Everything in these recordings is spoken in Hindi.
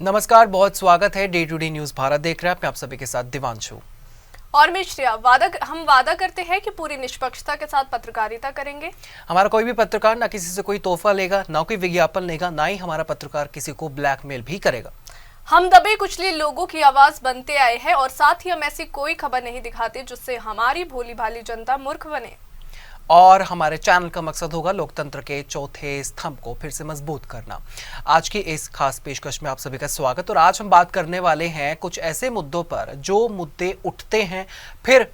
नमस्कार, बहुत स्वागत है Day to Day News Bharat देख रहे हैं। मैं आप सभी के साथ दिवांशु और मैं श्रेया। हम वादा करते हैं कि पूरी निष्पक्षता के साथ पत्रकारिता करेंगे। हमारा कोई भी पत्रकार ना किसी से कोई तोहफा लेगा, ना कोई विज्ञापन लेगा, ना ही हमारा पत्रकार किसी को ब्लैकमेल भी करेगा। हम दबे कुचले लोगों की आवाज बनते आए हैं और साथ ही हम ऐसी कोई खबर नहीं दिखाते जिससे हमारी भोली भाली जनता मूर्ख बने। और हमारे चैनल का मकसद होगा लोकतंत्र के चौथे स्तंभ को फिर से मजबूत करना। आज की इस खास पेशकश में आप सभी का स्वागत। और आज हम बात करने वाले हैं कुछ ऐसे मुद्दों पर जो मुद्दे उठते हैं फिर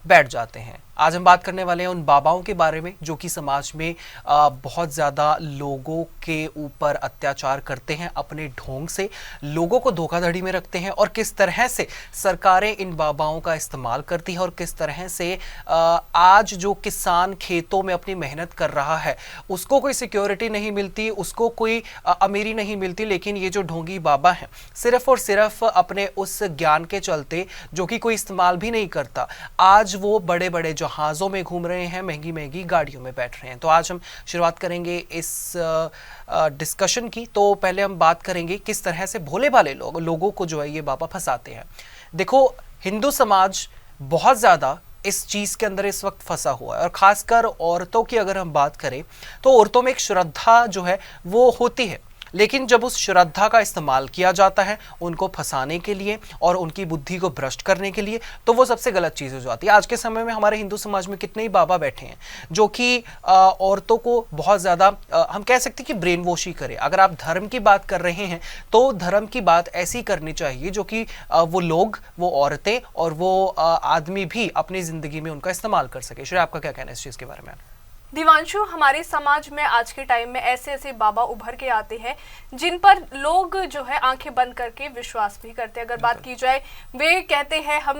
बैठ जाते हैं। आज हम बात करने वाले हैं उन बाबाओं के बारे में जो कि समाज में बहुत ज़्यादा लोगों के ऊपर अत्याचार करते हैं, अपने ढोंग से लोगों को धोखाधड़ी में रखते हैं, और किस तरह से सरकारें इन बाबाओं का इस्तेमाल करती हैं, और किस तरह से आज जो किसान खेतों में अपनी मेहनत कर रहा है उसको कोई सिक्योरिटी नहीं मिलती, उसको कोई अमीरी नहीं मिलती। लेकिन ये जो ढोंगी बाबा हैं सिर्फ और सिर्फ अपने उस ज्ञान के चलते जो कि कोई इस्तेमाल भी नहीं करता, आज वो बड़े बड़े जहाज़ों में घूम रहे हैं, महंगी महंगी गाड़ियों में बैठ रहे हैं। तो आज हम शुरुआत करेंगे इस डिस्कशन की। तो पहले हम बात करेंगे किस तरह से भोले भाले लोगों को जो है ये बाबा फंसाते हैं। देखो, हिंदू समाज बहुत ज़्यादा इस चीज़ के अंदर इस वक्त फंसा हुआ है, और ख़ासकर औरतों की अगर हम बात करें तो औरतों में एक श्रद्धा जो है वो होती है, लेकिन जब उस श्रद्धा का इस्तेमाल किया जाता है उनको फंसाने के लिए और उनकी बुद्धि को भ्रष्ट करने के लिए, तो वो सबसे गलत चीज़ हो जाती है। आज के समय में हमारे हिंदू समाज में कितने ही बाबा बैठे हैं जो कि औरतों को बहुत ज़्यादा हम कह सकते हैं कि ब्रेन वॉश ही करे। अगर आप धर्म की बात कर रहे हैं तो धर्म की बात ऐसी करनी चाहिए जो कि वो लोग, वो औरतें और वो आदमी भी अपनी ज़िंदगी में उनका इस्तेमाल कर सके। श्रेया, आपका क्या कहना है इस चीज़ के बारे में? दिवांशु, हमारे समाज में आज के टाइम में ऐसे ऐसे बाबा उभर के आते हैं जिन पर लोग जो है आंखें बंद करके विश्वास भी करते हैं। अगर बात की जाए, वे कहते हैं हम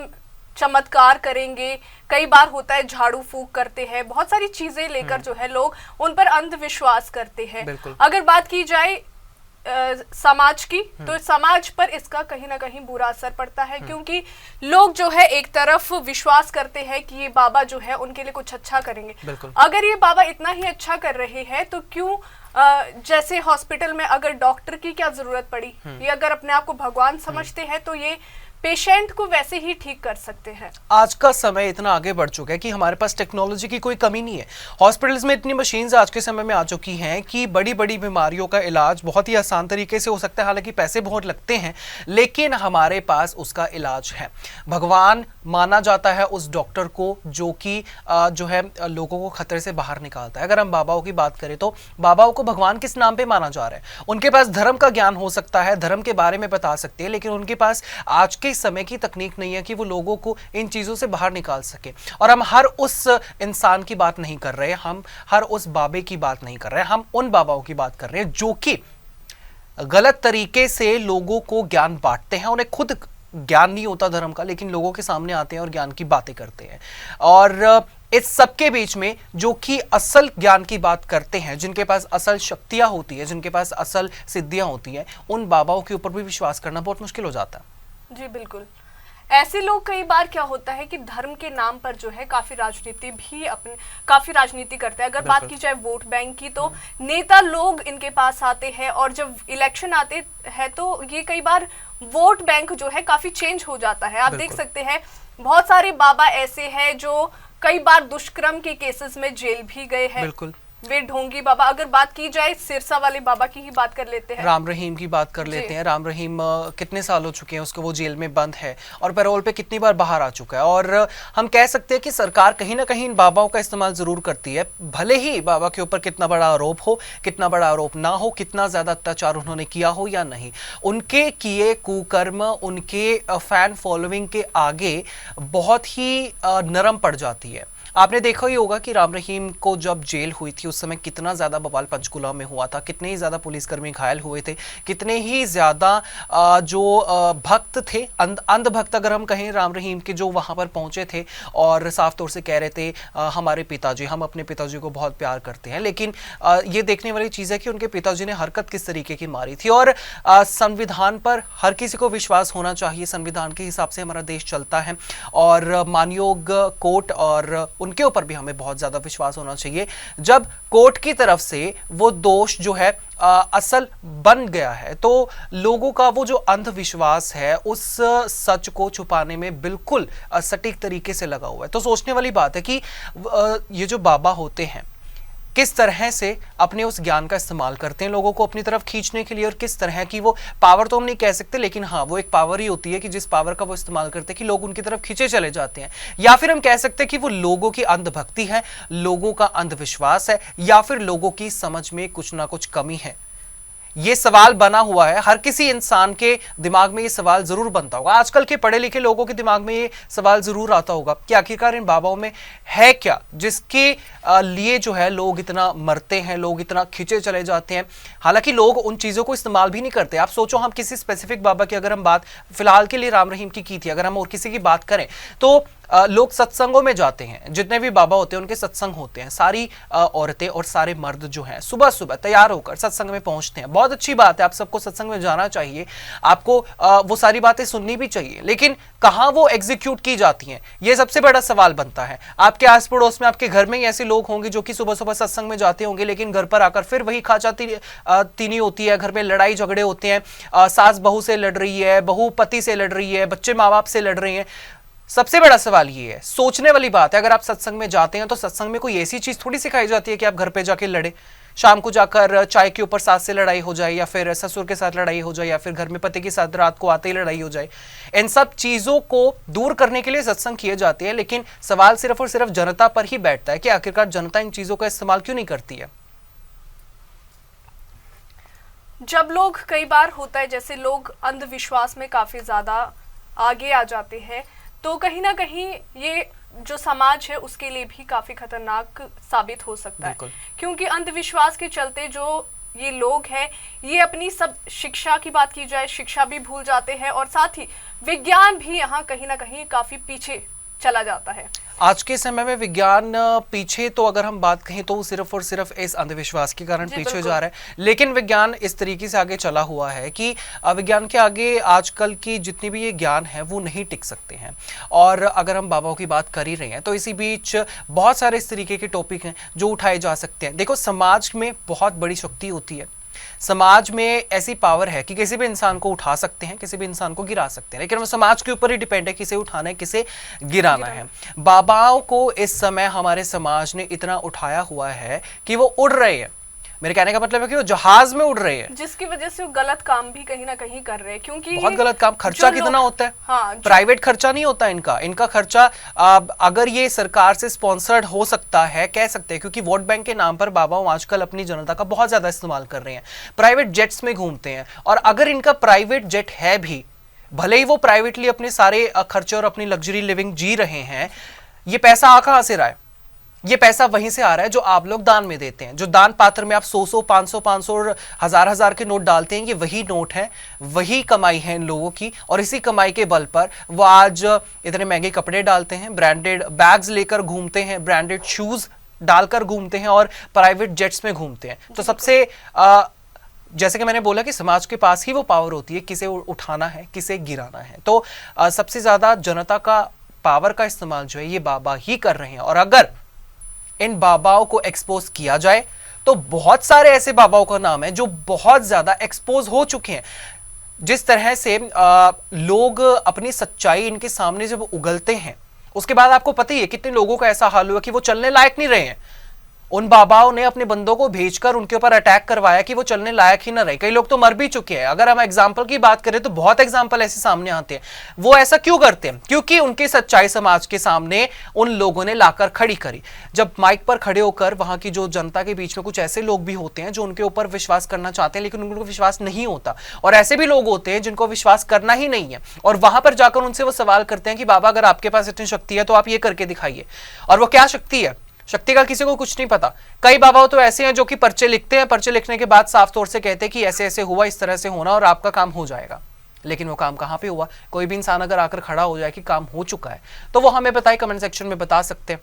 चमत्कार करेंगे, कई बार होता है झाड़ू फूंक करते हैं, बहुत सारी चीजें लेकर जो है लोग उन पर अंधविश्वास करते हैं। अगर बात की जाए समाज की, तो समाज पर इसका कहीं ना कहीं बुरा असर पड़ता है, क्योंकि लोग जो है एक तरफ विश्वास करते हैं कि ये बाबा जो है उनके लिए कुछ अच्छा करेंगे। अगर ये बाबा इतना ही अच्छा कर रहे हैं तो क्यों जैसे हॉस्पिटल में अगर डॉक्टर की क्या जरूरत पड़ी, ये अगर अपने आप को भगवान समझते हैं तो ये पेशेंट को वैसे ही ठीक कर सकते हैं। आज का समय इतना आगे बढ़ चुका है कि हमारे पास टेक्नोलॉजी की कोई कमी नहीं है। हॉस्पिटल्स में इतनी मशीन्स आज के समय में आ चुकी हैं कि बड़ी बड़ी बीमारियों का इलाज बहुत ही आसान तरीके से हो सकता है। हालांकि पैसे बहुत लगते हैं, लेकिन हमारे पास उसका इलाज है। भगवान माना जाता है उस डॉक्टर को जो कि जो है लोगों को खतरे से बाहर निकालता है। अगर हम बाबाओं की बात करें तो बाबाओं को भगवान किस नाम पे माना जा रहा है? उनके पास धर्म का ज्ञान हो सकता है, धर्म के बारे में बता सकते हैं, लेकिन उनके पास आज के समय की तकनीक नहीं है कि वो लोगों को इन चीजों से बाहर निकाल सके। और हम हर उस इंसान की बात नहीं कर रहे, हम हर उस बाबे की बात नहीं कर रहे, हम उन बाबाओं की बात कर रहे हैं जो कि गलत तरीके से लोगों को ज्ञान बांटते हैं। उन्हें खुद ज्ञान नहीं होता धर्म का, लेकिन लोगों के सामने आते हैं और ज्ञान की बातें करते हैं। और इस सबके बीच में जो कि असल ज्ञान की बात करते हैं, जिनके पास असल शक्तियां होती है, जिनके पास असल सिद्धियां होती हैं, उन बाबाओं के ऊपर भी विश्वास करना बहुत मुश्किल हो जाता है। जी बिल्कुल। ऐसे लोग कई बार क्या होता है कि धर्म के नाम पर जो है काफी राजनीति करते हैं। अगर बात की जाए वोट बैंक की, तो नेता लोग इनके पास आते हैं और जब इलेक्शन आते हैं तो ये कई बार वोट बैंक जो है काफी चेंज हो जाता है। आप देख सकते हैं बहुत सारे बाबा ऐसे हैं जो कई बार दुष्कर्म के केसेस में जेल भी गए हैं। वे ढोंगी बाबा। अगर बात की जाए सिरसा वाले बाबा की ही बात कर लेते हैं, राम रहीम की बात कर लेते हैं। राम रहीम कितने साल हो चुके हैं उसको, वो जेल में बंद है और पैरोल पे कितनी बार बाहर आ चुका है। और हम कह सकते हैं कि सरकार कहीं ना कहीं इन बाबाओं का इस्तेमाल जरूर करती है, भले ही बाबा के ऊपर कितना बड़ा आरोप हो, कितना बड़ा आरोप ना हो, कितना ज्यादा अत्याचार उन्होंने किया हो या नहीं, उनके किए कुकर्म उनके फैन फॉलोइंग के आगे बहुत ही नरम पड़ जाती है। आपने देखा ही होगा कि राम रहीम को जब जेल हुई थी उस समय कितना ज़्यादा बवाल पंचकुला में हुआ था, कितने ही ज़्यादा पुलिसकर्मी घायल हुए थे, कितने ही ज़्यादा जो भक्त थे, अंध भक्त अगर हम कहें राम रहीम के, जो वहाँ पर पहुँचे थे और साफ तौर से कह रहे थे हमारे पिताजी, हम अपने पिताजी को बहुत प्यार करते हैं। लेकिन ये देखने वाली चीज़ है कि उनके पिताजी ने हरकत किस तरीके की मारी थी। और संविधान पर हर किसी को विश्वास होना चाहिए, संविधान के हिसाब से हमारा देश चलता है और मानयोग कोर्ट और उनके ऊपर भी हमें बहुत ज्यादा विश्वास होना चाहिए। जब कोर्ट की तरफ से वो दोष जो है असल बन गया है, तो लोगों का वो जो अंधविश्वास है उस सच को छुपाने में बिल्कुल सटीक तरीके से लगा हुआ है। तो सोचने वाली बात है कि ये जो बाबा होते हैं किस तरह से अपने उस ज्ञान का इस्तेमाल करते हैं लोगों को अपनी तरफ खींचने के लिए, और किस तरह की वो पावर तो हम नहीं कह सकते, लेकिन हाँ वो एक पावर ही होती है कि जिस पावर का वो इस्तेमाल करते हैं कि लोग उनकी तरफ खींचे चले जाते हैं। या फिर हम कह सकते हैं कि वो लोगों की अंधभक्ति है, लोगों का अंधविश्वास है, या फिर लोगों की समझ में कुछ ना कुछ कमी है। ये सवाल बना हुआ है, हर किसी इंसान के दिमाग में ये सवाल जरूर बनता होगा। आजकल के पढ़े लिखे लोगों के दिमाग में ये सवाल जरूर आता होगा कि आखिरकार इन बाबाओं में है क्या जिसके लिए जो है लोग इतना मरते हैं, लोग इतना खींचे चले जाते हैं। हालांकि लोग उन चीजों को इस्तेमाल भी नहीं करते। आप सोचो, हम किसी स्पेसिफिक बाबा की अगर हम बात फिलहाल के लिए राम रहीम की थी, अगर हम और किसी की बात करें तो लोग सत्संगों में जाते हैं, जितने भी बाबा होते हैं उनके सत्संग होते हैं, सारी औरतें और सारे मर्द जो हैं सुबह सुबह तैयार होकर सत्संग में पहुंचते हैं। बहुत अच्छी बात है, आप सबको सत्संग में जाना चाहिए, आपको वो सारी बातें सुननी भी चाहिए, लेकिन कहां वो एग्जीक्यूट की जाती हैं, ये सबसे बड़ा सवाल बनता है। आपके आस पड़ोस में, आपके घर में ही ऐसे लोग होंगे जो कि सुबह सुबह सत्संग में जाते होंगे, लेकिन घर पर आकर फिर वही तीनी होती है, घर में लड़ाई झगड़े होते हैं, सास बहू से लड़ रही है, बहू पति से लड़ रही है, बच्चे माँ बाप से लड़ रहे हैं। सबसे बड़ा सवाल ये है, सोचने वाली बात है, अगर आप सत्संग में जाते हैं तो सत्संग में कोई ऐसी चीज थोड़ी सिखाई जाती है कि आप घर पे जाके लड़े, शाम को जाकर चाय के ऊपर सास से लड़ाई हो जाए, या फिर ससुर के साथ लड़ाई हो जाए, या फिर घर में पति के साथ रात को आते ही लड़ाई हो जाए। इन सब चीजों को दूर करने के लिए सत्संग किए जाते हैं, लेकिन सवाल सिर्फ और सिर्फ जनता पर ही बैठता है कि आखिरकार जनता इन चीजों का इस्तेमाल क्यों नहीं करती है। जब लोग, कई बार होता है जैसे लोग अंधविश्वास में काफी ज्यादा आगे आ जाते हैं, तो कहीं ना कहीं ये जो समाज है उसके लिए भी काफी खतरनाक साबित हो सकता है, क्योंकि अंधविश्वास के चलते जो ये लोग हैं ये अपनी सब शिक्षा की बात की जाए, शिक्षा भी भूल जाते हैं, और साथ ही विज्ञान भी यहाँ कहीं ना कहीं काफी पीछे चला जाता है। आज के समय में विज्ञान पीछे, तो अगर हम बात कहें तो सिर्फ और सिर्फ इस अंधविश्वास के कारण पीछे जा रहा है, लेकिन विज्ञान इस तरीके से आगे चला हुआ है कि विज्ञान के आगे आजकल की जितनी भी ये ज्ञान है वो नहीं टिक सकते हैं। और अगर हम बाबाओं की बात कर ही रहे हैं तो इसी बीच बहुत सारे इस तरीके के टॉपिक हैं जो उठाए जा सकते हैं। देखो, समाज में बहुत बड़ी शक्ति होती है, समाज में ऐसी पावर है कि किसी भी इंसान को उठा सकते हैं, किसी भी इंसान को गिरा सकते हैं, लेकिन वो समाज के ऊपर ही डिपेंड है किसे उठाना है, किसे गिराना है। बाबाओं को इस समय हमारे समाज ने इतना उठाया हुआ है कि वो उड़ रहे हैं। मेरे कहने का मतलब है कि वो जहाज में उड़ रहे हैं, जिसकी वजह से वो गलत काम भी कहीं ना कहीं कर रहे हैं, क्योंकि बहुत गलत काम। खर्चा कितना होता है, हाँ, प्राइवेट खर्चा नहीं होता इनका खर्चा अगर ये सरकार से स्पॉन्सर्ड हो सकता है, कह सकते हैं, क्योंकि वोट बैंक के नाम पर बाबा आजकल अपनी जनता का बहुत ज्यादा इस्तेमाल कर रहे हैं, प्राइवेट जेट्स में घूमते हैं। और अगर इनका प्राइवेट जेट है भी, भले ही वो प्राइवेटली अपने सारे खर्चे और अपनी लग्जरी लिविंग जी रहे हैं, ये पैसा आ कहां से रहा है? ये पैसा वहीं से आ रहा है जो आप लोग दान में देते हैं। जो दान पात्र में आप 100 500 और हजार के नोट डालते हैं, ये वही नोट है, वही कमाई है इन लोगों की, और इसी कमाई के बल पर वो आज इतने महंगे कपड़े डालते हैं, ब्रांडेड बैग्स लेकर घूमते हैं, ब्रांडेड शूज डालकर घूमते हैं और प्राइवेट जेट्स में घूमते हैं। तो सबसे जैसे कि मैंने बोला कि समाज के पास ही वो पावर होती है किसे उठाना है, किसे गिराना है। तो सबसे ज्यादा जनता का पावर का इस्तेमाल जो है ये बाबा ही कर रहे हैं। और अगर इन बाबाओं को एक्सपोज किया जाए तो बहुत सारे ऐसे बाबाओं का नाम है जो बहुत ज्यादा एक्सपोज हो चुके हैं। जिस तरह से लोग अपनी सच्चाई इनके सामने जब उगलते हैं, उसके बाद आपको पता ही है कितने लोगों का ऐसा हाल हुआ कि वो चलने लायक नहीं रहे हैं। उन बाबाओं ने अपने बंदों को भेजकर उनके ऊपर अटैक करवाया कि वो चलने लायक ही ना रहे। कई लोग तो मर भी चुके हैं। अगर हम एग्जाम्पल की बात करें तो बहुत एग्जाम्पल ऐसे सामने आते हैं। वो ऐसा क्यों करते हैं? क्योंकि उनकी सच्चाई समाज के सामने उन लोगों ने लाकर खड़ी करी। जब माइक पर खड़े होकर वहां की जो जनता के बीच में कुछ ऐसे लोग भी होते हैं जो उनके ऊपर विश्वास करना चाहते हैं, लेकिन उनको विश्वास नहीं होता, और ऐसे भी लोग होते हैं जिनको विश्वास करना ही नहीं है, और वहां पर जाकर उनसे वो सवाल करते हैं कि बाबा अगर आपके पास इतनी शक्ति है तो आप ये करके दिखाइए। और वो क्या शक्ति है? शक्ति का किसी को कुछ नहीं पता। कई बाबा तो ऐसे हैं जो कि पर्चे लिखते हैं, पर्चे लिखने के बाद साफ तौर से कहते हैं कि ऐसे ऐसे हुआ, इस तरह से होना और आपका काम हो जाएगा। लेकिन वो काम कहां पे हुआ? कोई भी इंसान अगर आकर खड़ा हो जाए कि काम हो चुका है तो वो हमें बताए, कमेंट सेक्शन में बता सकते हैं।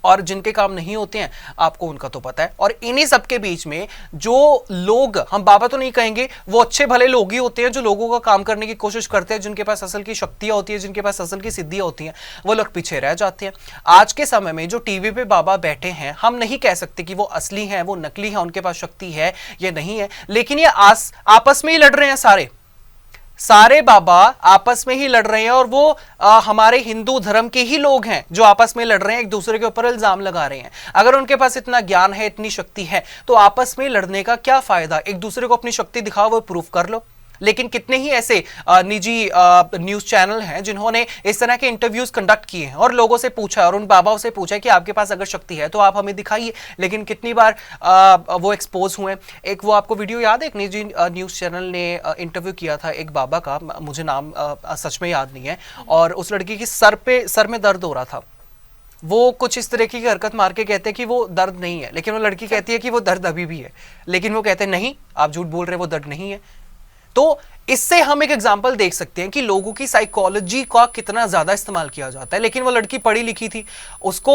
और जिनके काम नहीं होते हैं आपको उनका तो पता है। और इन्हीं सब के बीच में जो लोग, हम बाबा तो नहीं कहेंगे, वो अच्छे भले लोग ही होते हैं जो लोगों का काम करने की कोशिश करते हैं, जिनके पास असल की शक्तियां होती है, जिनके पास असल की सिद्धियां होती हैं, वो लोग पीछे रह जाते हैं। आज के समय में जो टीवी पे बाबा बैठे हैं, हम नहीं कह सकते कि वो असली हैं, वो नकली हैं, उनके पास शक्ति है या नहीं है, लेकिन ये आपस में ही लड़ रहे हैं। सारे बाबा आपस में ही लड़ रहे हैं, और वो हमारे हिंदू धर्म के ही लोग हैं जो आपस में लड़ रहे हैं, एक दूसरे के ऊपर इल्जाम लगा रहे हैं। अगर उनके पास इतना ज्ञान है, इतनी शक्ति है, तो आपस में लड़ने का क्या फायदा? एक दूसरे को अपनी शक्ति दिखाओ, वो प्रूफ कर लो। लेकिन कितने ही ऐसे निजी न्यूज चैनल हैं जिन्होंने इस तरह के इंटरव्यूज कंडक्ट किए हैं और लोगों से पूछा, और उन बाबाओं से पूछा कि आपके पास अगर शक्ति है तो आप हमें दिखाइए। लेकिन कितनी बार वो एक्सपोज हुए। एक वो आपको वीडियो याद है, एक निजी न्यूज चैनल ने इंटरव्यू किया था एक बाबा का, मुझे नाम सच में याद नहीं है, और उस लड़की की सर में दर्द हो रहा था। वो कुछ इस तरह की हरकत मार के कहते हैं कि वो दर्द नहीं है, लेकिन वो लड़की कहती है कि वो दर्द अभी भी है, लेकिन वो कहते हैं नहीं, आप झूठ बोल रहे हैं, वो दर्द नहीं है। तो इससे हम एक एग्जाम्पल देख सकते हैं कि लोगों की साइकोलॉजी का कितना ज्यादा इस्तेमाल किया जाता है। लेकिन वो लड़की पढ़ी लिखी थी, उसको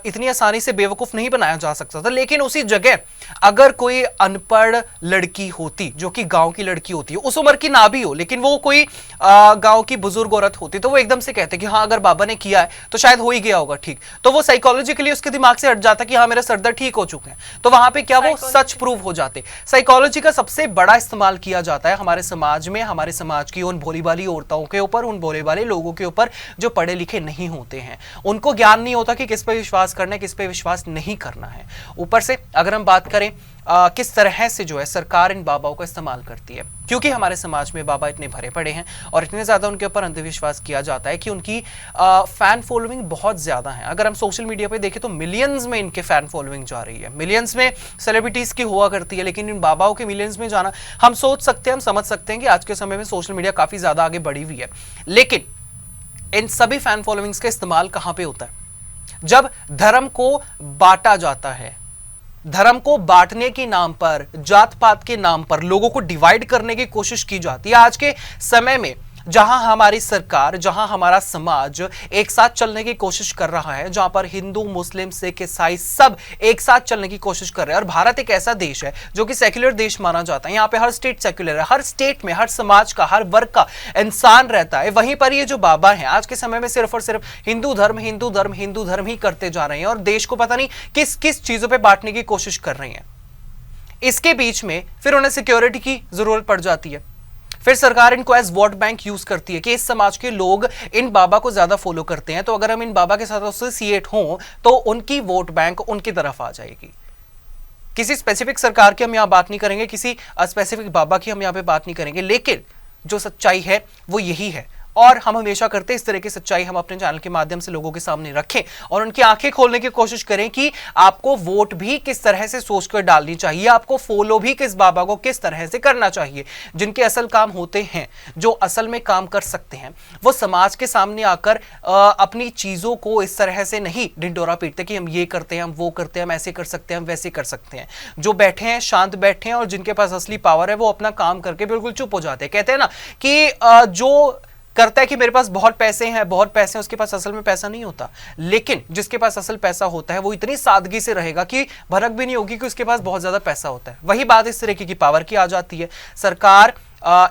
इतनी आसानी से बेवकूफ नहीं बनाया जा सकता था। लेकिन उसी जगह अगर कोई अनपढ़ लड़की होती, जो कि गांव की लड़की होती है, उस उम्र की ना भी हो, लेकिन वो कोई गांव की बुजुर्ग औरत होती, तो वो एकदम से कहते कि हाँ अगर बाबा ने किया है तो शायद हो ही गया होगा ठीक। तो वो साइकोलॉजिकली उसके दिमाग से हट जाता कि हाँ मेरा सरदर्द ठीक हो चुके हैं। तो वहां पे क्या वो सच प्रूव हो जाते। साइकोलॉजी का सबसे बड़ा इस्तेमाल किया जाता है हमारे समाज में, हमारे समाज की उन भोली भाली औरतों के ऊपर, उन भोले भाले लोगों के ऊपर जो पढ़े लिखे नहीं होते हैं। उनको ज्ञान नहीं होता कि किस पे विश्वास करना है, किस पे विश्वास नहीं करना है। ऊपर से अगर हम बात करें किस तरह से जो है सरकार इन बाबाओं का इस्तेमाल करती है, क्योंकि हमारे समाज में बाबा इतने भरे पड़े हैं और इतने ज्यादा उनके ऊपर अंधविश्वास किया जाता है कि उनकी फैन फॉलोइंग बहुत ज्यादा है। अगर हम सोशल मीडिया पे देखें तो मिलियंस में इनके फैन फॉलोइंग जा रही है, मिलियंस में सेलिब्रिटीज की हुआ करती है, लेकिन इन बाबाओं के मिलियंस में जाना, हम सोच सकते हैं, हम समझ सकते हैं कि आज के समय में सोशल मीडिया काफी ज्यादा आगे बढ़ी हुई है। लेकिन इन सभी फैन फॉलोइंग्स का इस्तेमाल कहां पे होता है? जब धर्म को बांटा जाता है, धर्म को बांटने के नाम पर, जात पात के नाम पर लोगों को डिवाइड करने की कोशिश की जाती है। आज के समय में जहां हमारी सरकार, जहां हमारा समाज एक साथ चलने की कोशिश कर रहा है, जहां पर हिंदू, मुस्लिम, सिख, ईसाई सब एक साथ चलने की कोशिश कर रहे हैं, और भारत एक ऐसा देश है जो कि सेक्युलर देश माना जाता है, यहाँ पे हर स्टेट सेक्युलर है, हर स्टेट में हर समाज का, हर वर्ग का इंसान रहता है। वहीं पर ये जो बाबा हैं आज के समय में सिर्फ और सिर्फ हिंदू धर्म, हिंदू धर्म, हिंदू धर्म ही करते जा रहे हैं, और देश को पता नहीं किस किस चीजों पर बांटने की कोशिश कर रहे हैं। इसके बीच में फिर उन्हें सिक्योरिटी की जरूरत पड़ जाती है। फिर सरकार इनको एज वोट बैंक यूज करती है कि इस समाज के लोग इन बाबा को ज्यादा फॉलो करते हैं, तो अगर हम इन बाबा के साथ एसोसिएट हों तो उनकी वोट बैंक उनकी तरफ आ जाएगी। किसी स्पेसिफिक सरकार की हम यहां बात नहीं करेंगे, किसी स्पेसिफिक बाबा की हम यहां पे बात नहीं करेंगे, लेकिन जो सच्चाई है वो यही है। और हम हमेशा करते हैं इस तरह की सच्चाई हम अपने चैनल के माध्यम से लोगों के सामने रखें और उनकी आंखें खोलने की कोशिश करें कि आपको वोट भी किस तरह से सोचकर डालनी चाहिए, आपको फॉलो भी किस बाबा को किस तरह से करना चाहिए। जिनके असल काम होते हैं, जो असल में काम कर सकते हैं, वो समाज के सामने आकर अपनी चीजों को इस तरह से नहीं ढिंडोरा पीटते कि हम ये करते हैं, हम वो करते हैं, हम ऐसे कर सकते हैं, हम वैसे कर सकते हैं। जो बैठे हैं, शांत बैठे हैं और जिनके पास असली पावर है, वो अपना काम करके बिल्कुल चुप हो जाते हैं। कहते हैं ना कि जो करता है कि मेरे पास बहुत पैसे हैं, बहुत पैसे हैं, उसके पास असल में पैसा नहीं होता। लेकिन जिसके पास असल पैसा होता है वो इतनी सादगी से रहेगा कि भनक भी नहीं होगी कि उसके पास बहुत ज्यादा पैसा होता है। वही बात इस तरीके की पावर की आ जाती है। सरकार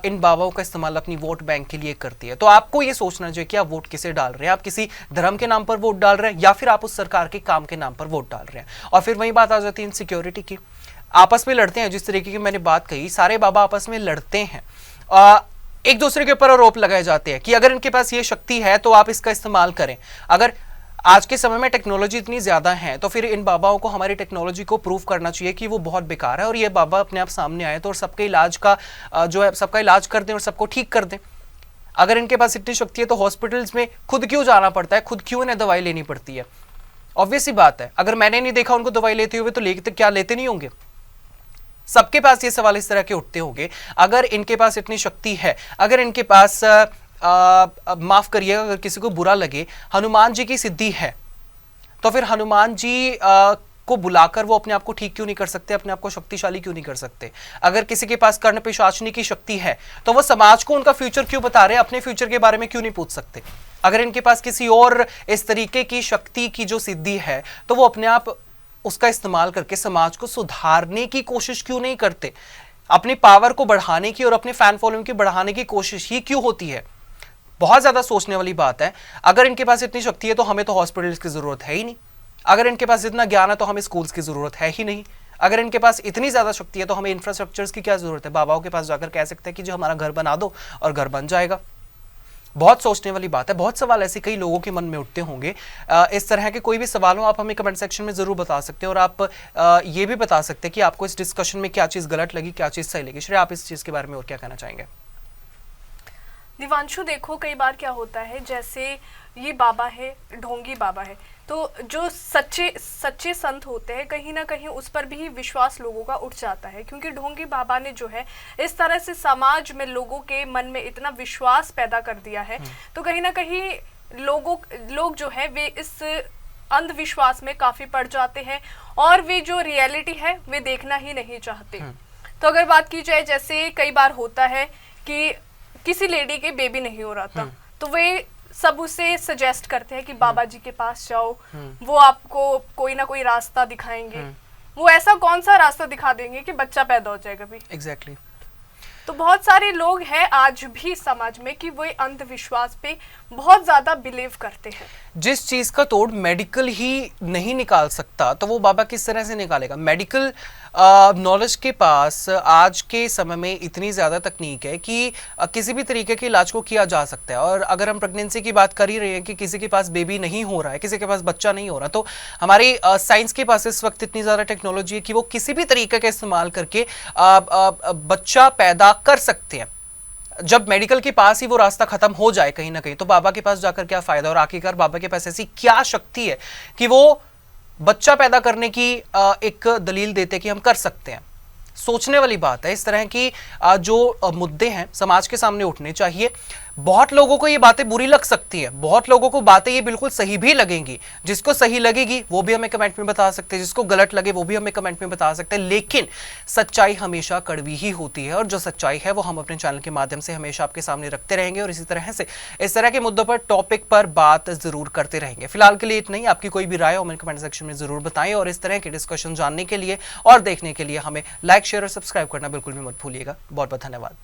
इन बाबाओं का इस्तेमाल अपनी वोट बैंक के लिए करती है। तो आपको ये सोचना चाहिए कि आप वोट किसे डाल रहे हैं, आप किसी धर्म के नाम पर वोट डाल रहे हैं या फिर आप उस सरकार के काम के नाम पर वोट डाल रहे हैं। और फिर वही बात आ जाती है इनसिक्योरिटी की। आपस में लड़ते हैं, जिस तरीके की मैंने बात कही, सारे बाबा आपस में लड़ते हैं, एक दूसरे के ऊपर आरोप लगाए जाते हैं कि अगर इनके पास ये शक्ति है तो आप इसका इस्तेमाल करें। अगर आज के समय में टेक्नोलॉजी इतनी ज्यादा है तो फिर इन बाबाओं को हमारी टेक्नोलॉजी को प्रूव करना चाहिए कि वो बहुत बेकार है और ये बाबा अपने आप सामने आए तो और सबके इलाज का जो है सबका इलाज कर दें और सबको ठीक कर दें। अगर इनके पास इतनी शक्ति है तो हॉस्पिटल्स में खुद क्यों जाना पड़ता है, खुद क्यों इन्हें दवाई लेनी पड़ती है? ऑब्वियस सी बात है, अगर मैंने नहीं देखा उनको दवाई लेते हुए तो क्या लेते नहीं होंगे? सबके पास ये सवाल इस तरह के उठते होंगे। अगर इनके पास इतनी शक्ति है, अगर इनके पास माफ करिएगा अगर किसी को बुरा लगे, हनुमान जी की सिद्धि है, तो फिर हनुमान जी को बुलाकर वो अपने आप को ठीक क्यों नहीं कर सकते, अपने आप को शक्तिशाली क्यों नहीं कर सकते? अगर किसी के पास कर्णपिशाचिनी की शक्ति है तो वो समाज को उनका फ्यूचर क्यों बता रहे हैं, अपने फ्यूचर के बारे में क्यों नहीं पूछ सकते? अगर इनके पास किसी और इस तरीके की शक्ति की जो सिद्धि है तो वो अपने आप उसका इस्तेमाल करके समाज को सुधारने की कोशिश क्यों नहीं करते? अपनी पावर को बढ़ाने की और अपने फैन फॉलोइंग की बढ़ाने की कोशिश ही क्यों होती है? बहुत ज्यादा सोचने वाली बात है। अगर इनके पास इतनी शक्ति है तो हमें तो हॉस्पिटल्स की जरूरत है ही नहीं। अगर इनके पास इतना ज्ञान है तो हमें स्कूल्स की जरूरत है ही नहीं। अगर इनके पास इतनी ज्यादा शक्ति है तो हमें इंफ्रास्ट्रक्चर्स की क्या जरूरत है? बाबाओं के पास जाकर कह सकते हैं कि जो हमारा घर बना दो और घर बन जाएगा। बहुत सोचने वाली बात है। बहुत सवाल ऐसे कई लोगों के मन में उठते होंगे। इस तरह के कोई भी सवाल हो आप हमें कमेंट सेक्शन में जरूर बता सकते हैं और आप ये भी बता सकते हैं कि आपको इस डिस्कशन में क्या चीज गलत लगी, क्या चीज सही लगी। श्रेया, आप इस चीज के बारे में और क्या कहना चाहेंगे? दिवांशु, देखो कई बार क्या होता है, जैसे ये बाबा है, ढोंगी बाबा है, तो जो सच्चे संत होते हैं कहीं ना कहीं उस पर भी विश्वास लोगों का उठ जाता है, क्योंकि ढोंगी बाबा ने जो है इस तरह से समाज में लोगों के मन में इतना विश्वास पैदा कर दिया है, तो कहीं ना कहीं लोग जो है वे इस अंधविश्वास में काफी पड़ जाते हैं और वे जो रियलिटी है वे देखना ही नहीं चाहते। तो अगर बात की जाए, जैसे कई बार होता है कि किसी लेडी के बेबी नहीं हो रहा था, तो वे सब उसे सजेस्ट करते हैं कि बाबा जी के पास जाओ, वो आपको कोई ना कोई रास्ता दिखाएंगे। वो ऐसा कौन सा रास्ता दिखा देंगे कि बच्चा पैदा हो जाएगा भी। एग्जैक्टली। तो बहुत सारे लोग हैं आज भी समाज में कि वो अंधविश्वास पे बहुत ज्यादा बिलीव करते हैं। जिस चीज का तोड़ मेडिकल ही नहीं निकाल सकता तो वो बाबा किस तरह से निकालेगा? मेडिकल नॉलेज के पास आज के समय में इतनी ज्यादा तकनीक है कि किसी भी तरीके के इलाज को किया जा सकता है। और अगर हम प्रेगनेंसी की बात कर ही रहे हैं कि किसी के पास बेबी नहीं हो रहा है, किसी के पास बच्चा नहीं हो रहा, तो हमारी साइंस के पास इस वक्त इतनी ज्यादा टेक्नोलॉजी है कि वो किसी भी तरीके का इस्तेमाल करके बच्चा पैदा कर सकते हैं। जब मेडिकल के पास ही वो रास्ता खत्म हो जाए कहीं ना कहीं, तो बाबा के पास जाकर क्या फायदा? और आखिरकार बाबा के पास ऐसी क्या शक्ति है कि वो बच्चा पैदा करने की एक दलील देते कि हम कर सकते हैं? सोचने वाली बात है। इस तरह की जो मुद्दे हैं समाज के सामने उठने चाहिए। बहुत लोगों को ये बातें बुरी लग सकती है, बहुत लोगों को बातें ये बिल्कुल सही भी लगेंगी। जिसको सही लगेगी वो भी हमें कमेंट में बता सकते हैं, जिसको गलत लगे वो भी हमें कमेंट में बता सकते हैं। लेकिन सच्चाई हमेशा कड़वी ही होती है और जो सच्चाई है वो हम अपने चैनल के माध्यम से हमेशा आपके सामने रखते रहेंगे और इसी तरह से इस तरह के मुद्दों पर, टॉपिक पर बात जरूर करते रहेंगे। फिलहाल के लिए इतना ही। आपकी कोई भी राय हो हमें कमेंट सेक्शन में जरूर बताएं और इस तरह के डिस्कशन जानने के लिए और देखने के लिए हमें लाइक, शेयर और सब्सक्राइब करना बिल्कुल भी मत भूलिएगा। बहुत बहुत धन्यवाद।